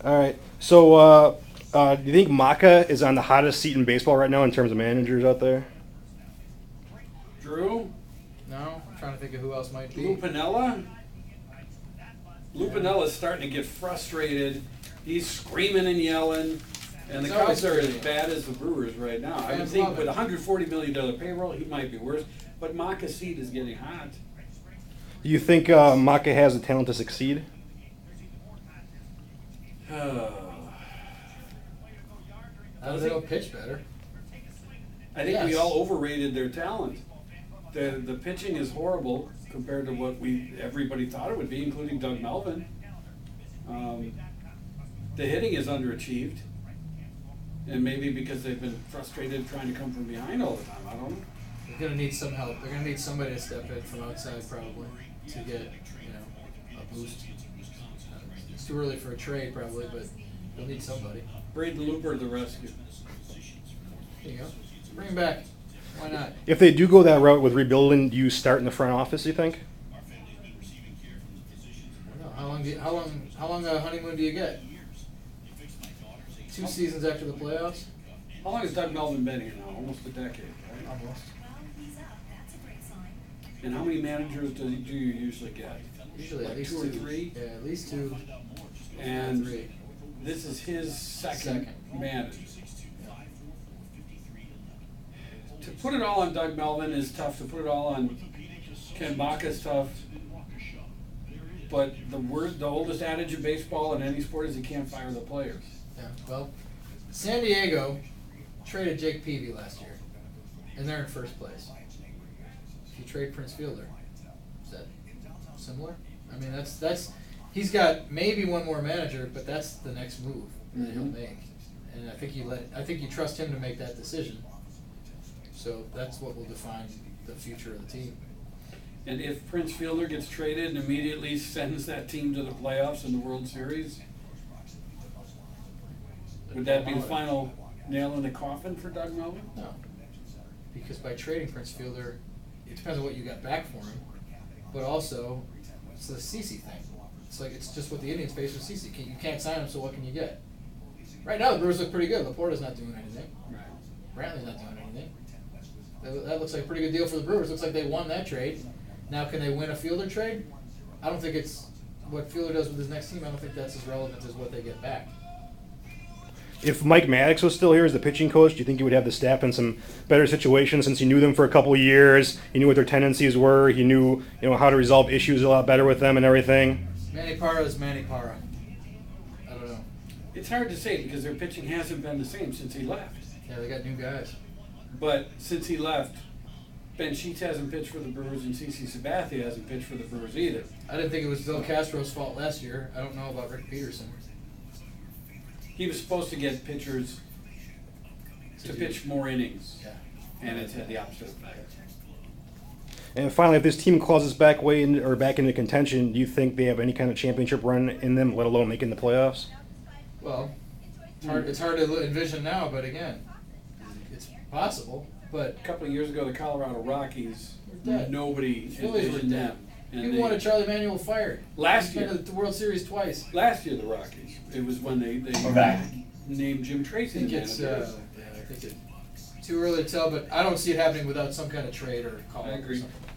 All right. So, do you think Maka is on the hottest seat in baseball right now in terms of managers out there? Drew? No, I'm trying to think of who else might be. Lou Piniella? Lou Piniella's starting to get frustrated. He's screaming and yelling. And the Cubs are as bad as the Brewers right now. I would think with a $140 million payroll, he might be worse. But Maka's seat is getting hot. Do you think Maka has the talent to succeed? They'll pitch better. I think we all overrated their talent. The pitching is horrible compared to what everybody thought it would be, including Doug Melvin. The hitting is underachieved, and maybe because they've been frustrated trying to come from behind all the time. I don't know. They're gonna need some help. They're gonna need somebody to step in from outside probably to get a boost. It's too early for a trade probably, but they'll need somebody. Braden Looper to the rescue. There you go. Bring him back. Why not? If they do go that route with rebuilding, do you start in the front office, you think? How long a honeymoon do you get? 2 seasons after the playoffs? How long has Doug Melvin been here now? Almost a decade, right? Almost. And how many managers do you usually get? Usually at least 2 or 3? Yeah, at least 2. And 3. this is his second manager. To put it all on Doug Melvin is tough. To put it all on Ken Maka is tough. But the oldest adage in baseball and any sport is you can't fire the players. Yeah, well, San Diego traded Jake Peavy last year, and they're in first place. If you trade Prince Fielder, is that similar? I mean, that's he's got maybe one more manager, but that's the next move that he'll make. And I think you trust him to make that decision. So that's what will define the future of the team. And if Prince Fielder gets traded and immediately sends that team to the playoffs in the World Series, would that be the final nail in the coffin for Doug Melvin? No. Because by trading Prince Fielder, it depends on what you got back for him. But also, it's the CeCe thing. It's just what the Indians face with CeCe. You can't sign him, so what can you get? Right now, the Brewers look pretty good. Laporta's not doing anything. Right. Brantley's not doing anything. That looks like a pretty good deal for the Brewers. Looks like they won that trade. Now, can they win a Fielder trade? I don't think it's what Fielder does with his next team. I don't think that's as relevant as what they get back. If Mike Maddox was still here as the pitching coach, do you think he would have the staff in some better situations since he knew them for a couple of years? He knew what their tendencies were. He knew how to resolve issues a lot better with them and everything. Manny Parra is Manny Parra. I don't know. It's hard to say because their pitching hasn't been the same since he left. Yeah, they got new guys. But since he left, Ben Sheets hasn't pitched for the Brewers and CeCe Sabathia hasn't pitched for the Brewers either. I didn't think it was Bill Castro's fault last year. I don't know about Rick Peterson. He was supposed to get pitchers to pitch more innings, and it's had the opposite effect. And finally, if this team clauses back into contention, do you think they have any kind of championship run in them, let alone making the playoffs? Well, it's hard to envision now, but again, it's possible. But a couple of years ago, the Colorado Rockies, nobody Phillies were envisioned dead. them. People wanted Charlie Manuel fired. Last He's year. been to the World Series twice. Last year, the Rockies. It was when they named Jim I Tracy think the it's manager. too early to tell, but I don't see it happening without some kind of trade or call. I agree. Or something.